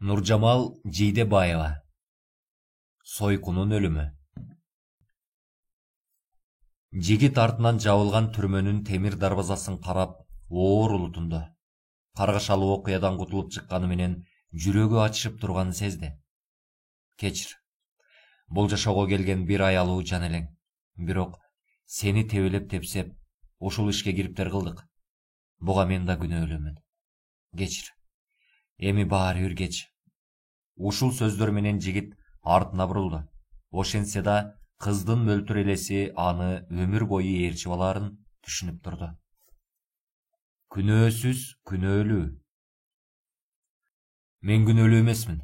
Нуржамал Жейдебаева. Сойкунун өлүмү. Жигит артынан жабылган түрмөнүн темир дарбазасын карап, оор улутунду. Каргашалуу окуядан кутулуп чыкканы менен жүрөгү ачышып турганын сезди. Кечир. Бул жашоого келген бир аялуу жан элең. Бирок сени тебелеп тепсеп, ушул ишке кириптер кылдык. Буга мен да күнөөлүүмүн. Кечир. Эми баары бир кеч. Ушул сөздөр менен жигит артына бурулду. Ошентсе да кыздын мөлтүр элеси аны өмүр бою ээрчип алаарын түшүнүп турду. Күнөөсүз күнөөлүү. Мен күнөөлүү эмесмин.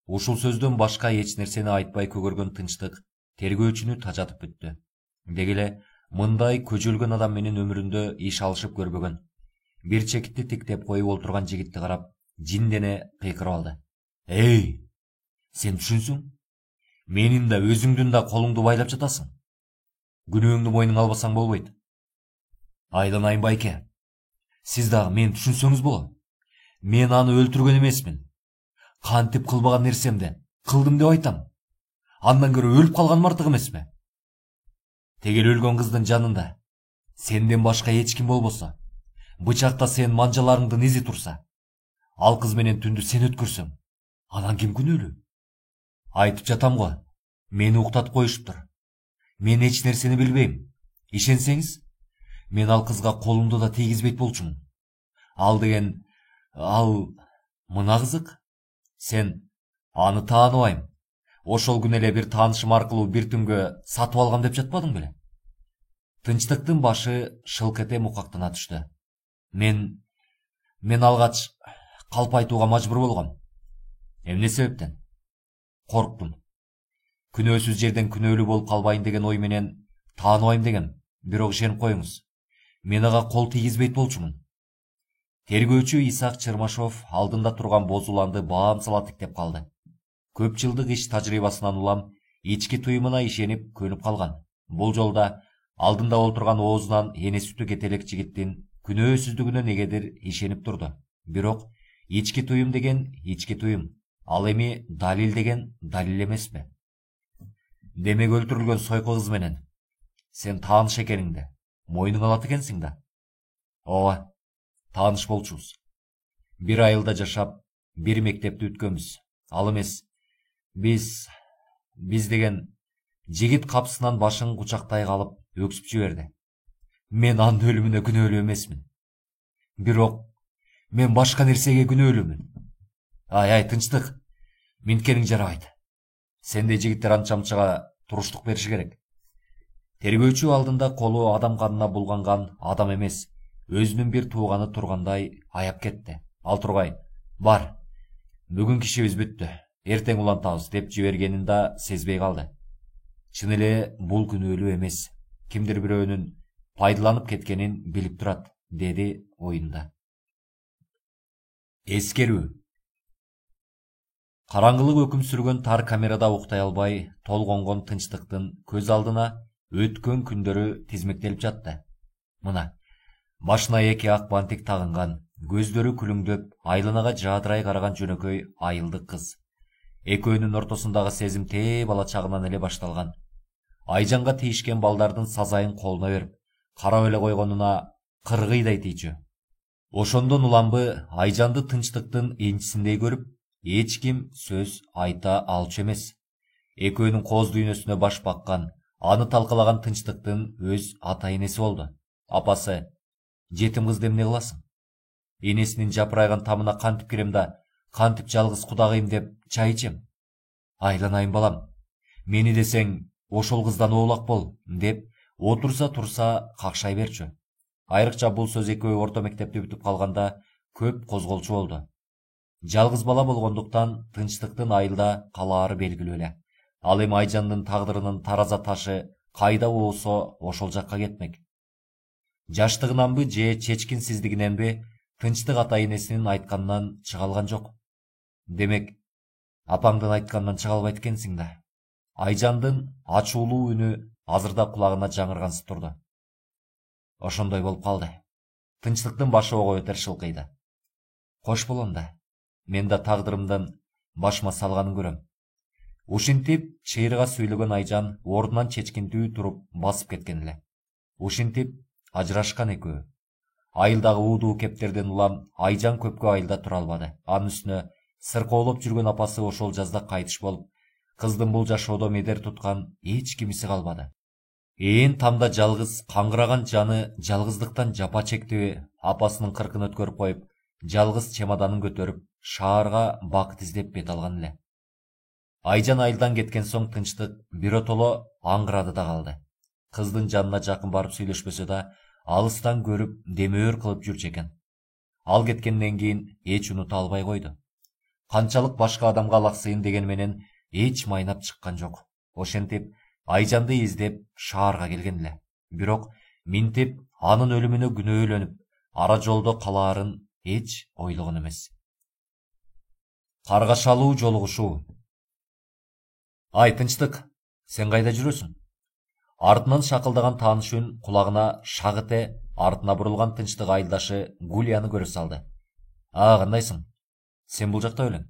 Ушул сөздөн башка эч нерсени айтпай көгөргөн тынчтык тергөөчүнү тажатып бүттү. Деги эле мындай көжөлгөн адам менен өмүрүндө иш алышып көрбөгөн. Бир чекитти тиктеп коюп олтурган жигитти карап, жиндене кыйкырып алды. Эй, сен түшүнсүң? Менин да өзүңдүн да колуңду байлап жатасың. Күнөөңдү мойнуңа албасаң болбойт. Айланайын байке. Сиз дагы мени түшүнсөңүз болот. Мен аны өлтүргөн эмесмин. Кантип кылбаган нерсемди кылдым деп айтам. Андан көрө өлүп калганым артык эмеспи? Тегил өлгөн кыздын жанында сенден башка эч ким болбосо, бычакта сенин манжаларыңдын изи турса, ал кыз менен түндү сен өткөрсөң, анан ким күнөөлүү? Айтып жатам го, мени уктатып коюшуптур. Мен эч нерсени билбейм. Ишенсеңиз, мен ал кызга колумду да тийгизбейт болчумун. Ал деген, мына кызык. Сен аны тааныбайм. Ошол күнү эле бир таанышым аркылуу бир түнгө сатып алгам деп жатпадың беле? Тынчтыктын башы шылк эте мукактана түштү. Мен алгач калп айтууга мажбур болгом. Эмне себептен? Корктум. Күнөөсүз жерден күнөөлүү болуп калбайын деген ой менен тааныбайм дегем. Бирок ишенип коюңуз, мен ага кол тийгизбейт болчумун. Тергөөчү Исак Чермашов алдында турган бозуланды баам сала тиктеп калды. Көп жылдык иш тажрыйбасынан улам ички туюмуна ишенип көнүп калган. Бул жолда алдында олтурган оозунан эне сүтү кете элек жигиттин күнөөсүздүгүнө негедир ишенип турду. Бирок ички туюм деген ички туюм. Ал эми далил деген далил эмеспи? Демек өлтүрүлгөн сойко кыз менен сен тааныш экениңди мойнуңа алат экенсиң да? Ооба, тааныш болчубуз. Бир айылда жашап, бир мектепти бүткөнбүз. Ал эмес, биз деген жигит капсынан башын кучактай калып өксүп жиберди. Мен анын өлүмүнө күнөөлүү эмесмин. Бирок мен башка нерсеге күнөөлүүмүн. Ай, тынчтык. Минткениң жарабайт. Сендей жигиттер анча-мынчага туруштук бериши керек. Тергөөчү алдында колу адам канына булганган адам эмес, өзүнүн бир тууганы тургандай аяп кетти. Ал тургай, бар, бүгүнкү ишибиз бүттү, эртең улантабыз деп жибергенин да сезбей калды. Чын эле бул күнөөлүү эмес, кимдир бирөөнүн пайдаланып кеткенин билип турат, деди оюнда. Эскерүү. Караңгылык өкүм сүргөн тар камерада уктай албай толгонгон тынчтыктын көз алдына өткөн күндөрү тизмектелип жатты. Мына, башына эки ак бантик тагынган, көздөрү күлүңдөп, айланага жаадырай караган жөнөкөй айылдык кыз. Экөөнүн ортосундагы сезим тээ бала чагынан эле башталган. Айжанга тийишкен балдардын сазайын колуна берип, карап эле койгонуна кыргыйдай тийчү. Ошондон уламбы Айжанды тынчтыктын энчисиндей көрүп, эч ким сөз айта алчу эмес. Экөөнүн кооз дүйнөсүнө баш баккан, аны талкалаган тынчтыктын өз ата энеси болду. Апасы, жетим кызды эмне кыласың? Энесинин жапырайган тамына кантип кирем да, кантип жалгыз кудагыйм деп чай ичем? Айланайын балам, мени десең ошол кыздан оолак бол, деп отурса турса какшай берчү. Айрыкча бул сөз экөө орто мектепти бүтүп калганда көп козголчу болду. Жалгыз бала болгондуктан тынчтыктын айылда калаары белгилүү эле. Ал эми Айжандын тагдырынын тараза ташы кайда болсо ошол жакка кетмек. Жаштыгынанбы же чечкинсиздигиненби тынчтык ата энесинин айтканынан чыга алган жок. Демек, апаңдын айтканынан чыга албайт экенсиң да. Айжандын ачуулуу үнү азырда кулагына жаңыргансып турду. Ошондой болуп калды. Тынчтыктын башы ого өтөр шылкыйды. Кош болом да. мен да тагдырымдын башыма салганын көрөм. Ушинтип чыйырга сүйлөгөн Айжан ордунан чечкинтүү туруп басып кеткен эле. Ушинтип ажырашкан экөө. Айылдагы уудуу кептерден улам Айжан көпкө айылда тура албады. Анын үстүнө сыркоолоп жүргөн апасы ошол жазда кайтыш болуп, кыздын бул жашоодо медер туткан эч кимиси калбады. Ээн тамда жалгыз каңгыраган жаны жалгыздыктан жапа чекти, апасынын кыркын өткөрүп коюп, жалгыз чемоданын көтөрүп, шаарга бакыт издеп бет алган эле. Айжан айылдан кеткен соң тынчтык биротоло аңгырады да калды. Кыздын жанына жакын барып сүйлөшпөсө да, алыстан көрүп, демөөр кылып жүрчү экен. Ал кеткенден кийин эч унута албай койду. Канчалык башка адамга алаксыйын деген менен эч майнап чыккан жок. Ошентип Айжанды издеп шаарга келген эле. Бирок минтип анын өлүмүнө күнөөлөнүп, ара жолдо калаарын эч ойлогон эмес. Каргашалуу жолугушуу. Ай тынчтык, сен кайда жүрөсүң? Артынан шакылдаган тааныш үн кулагына шагыте артына бурулган тынчтык айылдашы Гулияны көрө салды. Кандайсың? Сен бул жакта белең?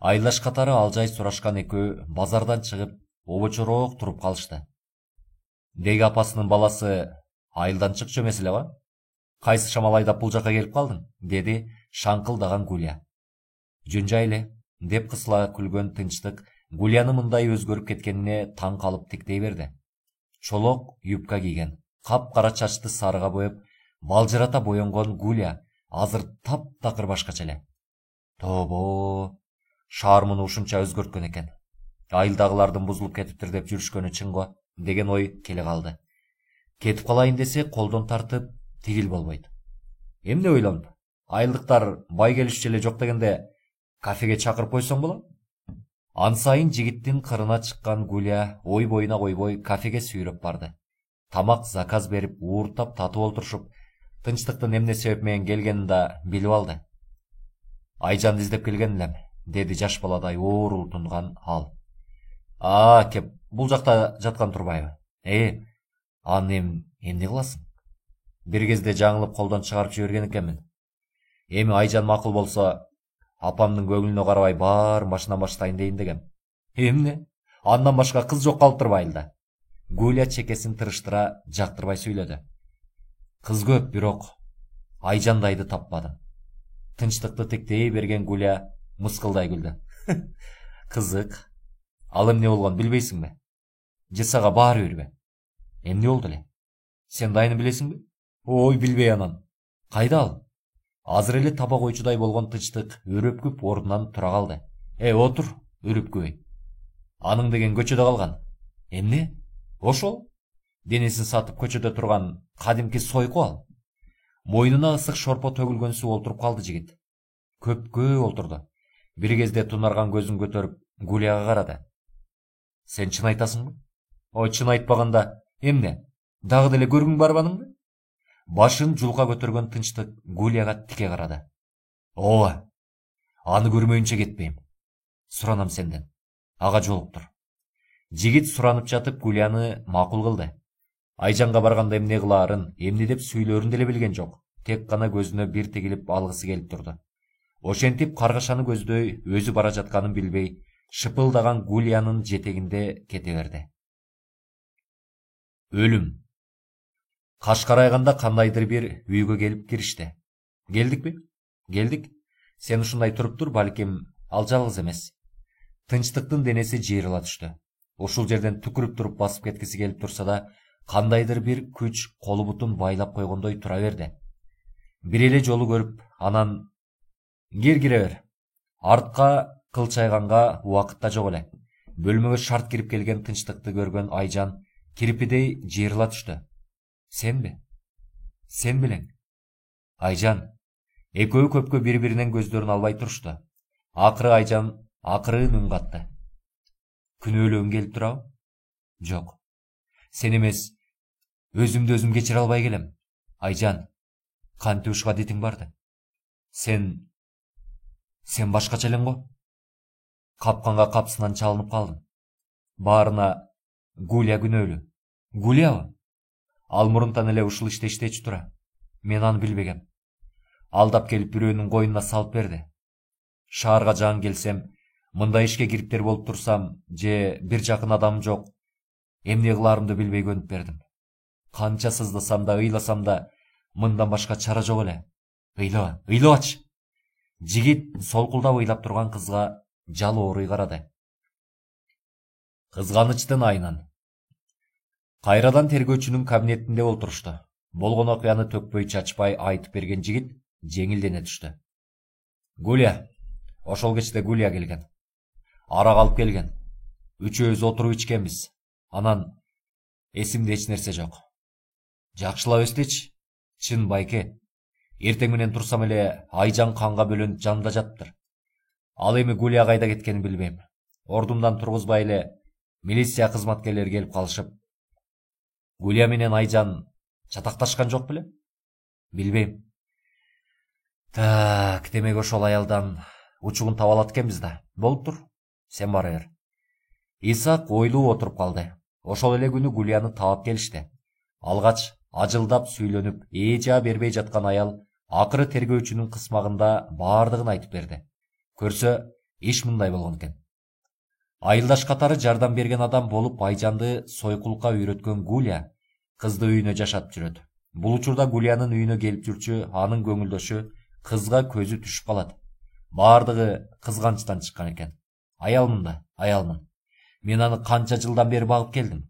Айылдаш катары алжай сурашкан экөө базардан чыгып, обочороок туруп калышты. Деги апасынын баласы айылдан чыкчу эмес элеби? Кайсы шамал айдап бул жака келип калдың? Деди шаңкылдаган Гулия. Жөн жай эле, деп кысыла күлгөн тынчтык Гулияны мындай өзгөрүп кеткенине таң калып тиктей берди. Чолок юбка кийген, кап-кара чачты сарыга боеп, балжырата боенгон Гулия азыр таптакыр башкача эле. Тобо, шаар муну ушунча өзгөрткөн экен. Айылдагылардын бузулуп кетиптир деп жүрүшкөнү чын го, деген ой келе калды. Кетип калайын десе колдон тартып, тигил болбойт. Эмне ойлонуп? Айылдыктар бай келишчү эле жок дегенде кафеге чакырып койсоң болот? Ан сайын жигиттин кырына чыккан Гулия ой боюна койбой кафеге сүйрөп барды. Тамак заказ берип, ууртап татып олтурушуп, тынчтыктын эмне себеп менен келгенин да билип алды. Айжанды издеп келген элем, деди жаш баладай оорултунган ал. Кеп, бул жакта жаткан турбайбы? Аны эмне кыласың? Бир кезде жаңылып колдон чыгарып жиберген экенмин. Эми Айжан макул болсо, апамдын көңүлүнө карабай баарын башынан баштайын дейин дегем. Эмне? Андан башка кыз жок калыптыр айылда. Гулия чекесин тырыштыра жактырбай сүйлөдү. Кыз көп, бирок Айжандайды таппадым. Тынчтыкты тиктей берген Гулия мыскылдай күлдү. Кызык. Ал эмне болгон билбейсиңби? Жысага баары бирбе. Эмне болду эле? Сен дайыны билесиңби? Ой, билбей анан. Кайда ал? Азыр эле таба койчудай болгон тынчтык өрөпкүп ордунан тура калды. Отур, өрөпкүбөй. Аның деген көчөдө калган. Эмне? Ошол? Денесин сатып көчөдө турган кадимки сойку ал. Мойнуна ысык шорпо төгүлгөн суу олтуруп калды жигит. Көпкө олтурду. Бир кезде тунарган көзүн көтөрүп Гулияга карады. Сен чын айтасыңбы? Чын айтпаганда эмне? Дагы деле көргүң барбаныңбы? Башын жулка көтөргөн тынчтык Гулияга тике карады. Ооба, аны көрмөйүнчө кетпейм. Суранам сенден. Ага жолуктур. Жигит суранып жатып Гулияны макул кылды. Айжанга барганда эмне кылаарын, эмне деп сүйлөрүн деле билген жок. Тек гана көзүнө бир тигилип алгысы келип турду. Ошентип каргашаны көздөй өзү бара жатканын билбей, шыпылдаган Гулиянын жетегинде кете берди. Өлүм. Каш карайганда кандайдыр бир үйгө келип киришти. Келдикпи? Келдик. Сен ушундай туруп тур, балким ал жалгыз эмес. Тынчтыктын денеси жыйрыла түштү. Ушул жерден түкүрүп туруп басып кеткиси келип турса да, кандайдыр бир күч колу бутун байлап койгондой тура берди. Бир эле жолу көрүп, анан кире бер. Артка кылчайганга убакыт да жок эле. Бөлмөгө шарт кирип келген тынчтыкты көргөн Айжан кирпидей жыйрыла түштү. Сенби? Сен белең? Айжан. Экөө көпкө бири-биринен көздөрүн албай турушту. Акыры Айжан акырын үн катты. Күнөөлөгүң келип турабы? Жок. Сен эмес, өзүмдү өзүм кечире албай келем. Айжан, кантип ушуга дитиң барды? Сен башкача элең го? Капканга капсынан чалынып калдым. Баарына Гулия күнөөлүү. Гулиябы? Ал мурунтан эле ушул ишти иштечү тура. Мен аны билбегем. Алдап келип бирөөнүн койнуна салып берди. Шаарга жан келсем, мындай ишке кириптер болуп турсам, же бир жакын адамым жок, эмне кылаарымды билбей көнүп бердим. Канча сыздасам да, ыйласам да, мындан башка чара жок эле. Ыйлабачы. Жигит солкулдап ыйлап турган кызга жалооруй карады. Кызганычтын айынан. Кайрадан тергөөчүнүн кабинетинде олтурушту. Болгон окуяны төкпөй чачпай айтып берген жигит жеңилдене түштү. Гулия, ошол кечте Гулия келген. Арак алып келген. Үчөөбүз отуруп ичкенбиз. Анан эсимде эч нерсе жок. Жакшылап эстечи, чын байке. Эртең менен турсам эле Айжан канга бөлөнүп жанымда жатыптыр. Ал эми Гулия кайда кеткенин билбейм. Ордумдан тургузбай эле милиция кызматкерлери келип калышып. Гулия менен Айжан чатакташкан жок беле? Билбейм. Так, демек ошол аялдан учугун таба алат экенбиз да. Болуптур. Сен бара бер. Исаак ойлуу отуруп калды. Ошол эле күнү Гулияны таап келишти. Алгач ажылдап сүйлөнүп, жаа бербей жаткан аял акыры тергөөчүнүн кысмагында баардыгын айтып берди. Көрсө, иш мындай болгон экен. Айылдаш катары жардам берген адам болуп Айжанды сойкулукка үйрөткөн Гулия кызды үйүнө жашатып жүрөт. Бул учурда Гулиянын үйүнө келип жүрчү анын көңүлдөшү кызга көзү түшүп калат. Баардыгы кызганычтан чыккан экен. Аялмын. Мен аны канча жылдан бери багып келдим.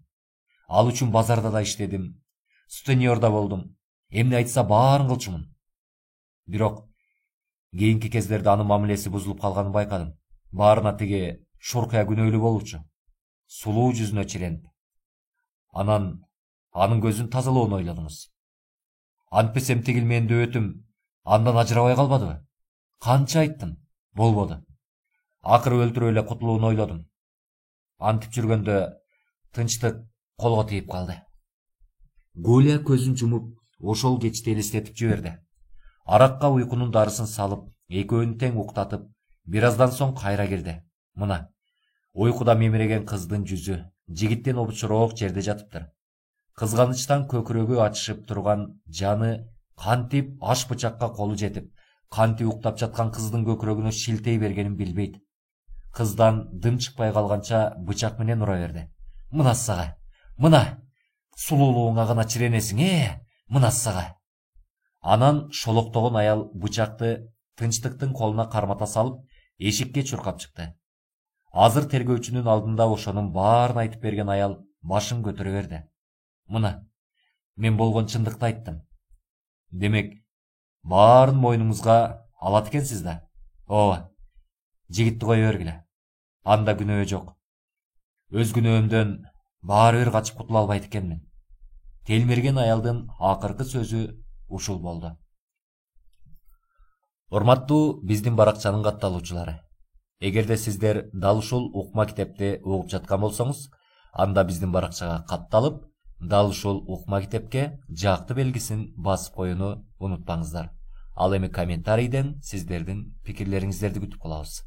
Ал үчүн базарда да иштедим, сутенерда болдум. Эмне айтса баарын кылчумун. Бирок кийинки кездерде анын мамилеси бузулуп калганын байкадым. Баарына тиги Шуркая күнөөлүү болчу. Сулуу жүзүнө чиренип. Анан анын көзүн тазалоону ойлодуңуз. Антпесем тигил менин дөбөтүм андан ажырабай калбадыбы? Канча айттым, болбоду. Акыры өлтүрүп эле кутулууну ойлодум. Антип жүргөндө тынчтык колго тийип калды. Гулия көзүн жумуп, ошол кечти элестетип жиберди. Аракка уйкунун дарысын салып, экөөнү тең уктатып, бир аздан соң кайра кирди. Мына, уйкуда мемиреген кыздын жүзү жигиттен обчуроок жерде жатыптыр. Кызганычтан көкүрөгү ачышып турган жаны кантип аш бычакка колу жетип, кантип уктап жаткан кыздын көкүрөгүнө шилтей бергенин билбейт. Кыздан дым чыкпай калганча бычак менен ура берди. Мына сага, мына, сулуулугуңа гана чиренесиң, мына сага. Анан шолоктогон аял бычакты тынчтыктын колуна кармата салып, эшикке чуркап чыкты. Азыр тергөөчүнүн алдында ошонун баарын айтып берген аял башын көтөрө берди. Мына, мен болгон чындыкты айттым. Демек, баарын мойнуңузга алат экенсиз да. Ооба, жигитти кое бергиле. Анда күнөө жок. Өз күнөөмдөн баары бир качып кутула албайт экенмин. Телмирген аялдын акыркы сөзү ушул болду. Урматтуу биздин баракчанын катталуучулары. Эгерде сиздер дал ушул укма китепти угуп жаткан болсоңуз, анда биздин баракчага катталып, дал ушул укма китепке жакты белгисин басып коюуну унутпаңыздар. Ал эми комментарийден сиздердин пикирлериңиздерди күтүп калабыз.